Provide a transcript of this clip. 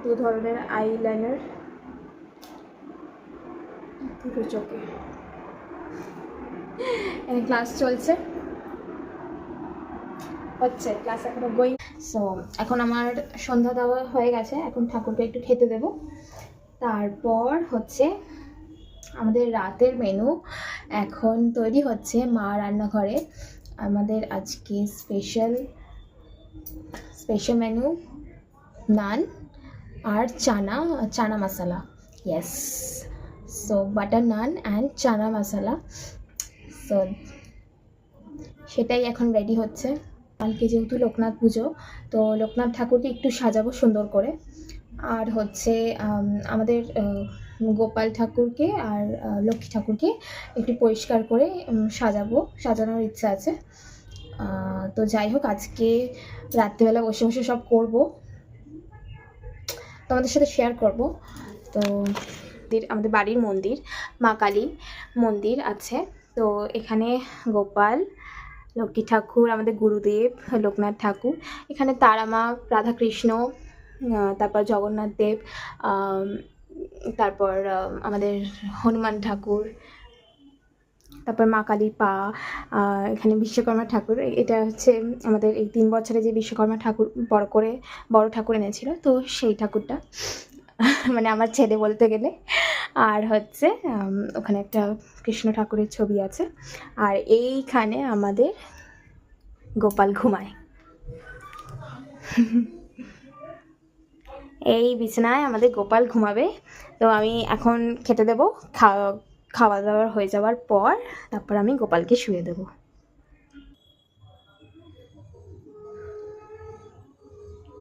দু ধরনের আইলাইনার দুটো চোখে। ক্লাস চলছে, হচ্ছে ক্লাস এখনো গোয়িং। সো এখন আমার সন্ধ্যা দেওয়া হয়ে গেছে, এখন ঠাকুরকে একটু খেতে দেব। তারপর হচ্ছে আমাদের রাতের মেনু এখন তৈরি হচ্ছে মা রান্নাঘরে। আমাদের আজকে স্পেশাল মেনু নান আর chana masala. Yes, so butter naan and chana masala. So সেটাই এখন রেডি হচ্ছে। কালকে যেহেতু লোকনাথ পুজো, তো লোকনাথ ঠাকুরকে একটু সাজাবো সুন্দর করে। আর হচ্ছে আমাদের গোপাল ঠাকুরকে আর লক্ষ্মী ঠাকুরকে একটু পরিষ্কার করে সাজানোর ইচ্ছা আছে। তো যাই হোক, আজকে রাত্রিবেলা বসে বসে সব করব, তোমাদের সাথে শেয়ার করব। তো আমাদের বাড়ির মন্দির, মা কালী মন্দির আছে। তো এখানে গোপাল, লক্ষ্মী ঠাকুর, আমাদের গুরুদেব লোকনাথ ঠাকুর, এখানে তারা মা, রাধাকৃষ্ণ, তারপর জগন্নাথ দেব, তারপর আমাদের হনুমান ঠাকুর, তারপর মা কালীর পা, এখানে বিশ্বকর্মা ঠাকুর। এটা হচ্ছে আমাদের এই 3 বছরে যে বিশ্বকর্মা ঠাকুর বড় ঠাকুর এনেছিল, তো সেই ঠাকুরটা মানে আমার ছেলে বলতে গেলে। আর হচ্ছে ওখানে একটা কৃষ্ণ ঠাকুরের ছবি আছে। আর এইখানে আমাদের গোপাল ঘুমায়। এই বিছানায় আমাদের গোপাল ঘুমাবে। তো আমি এখন খেতে দেবো, খাওয়া দাওয়া হয়ে যাওয়ার পর তারপর আমি গোপালকে শুয়ে দেবো।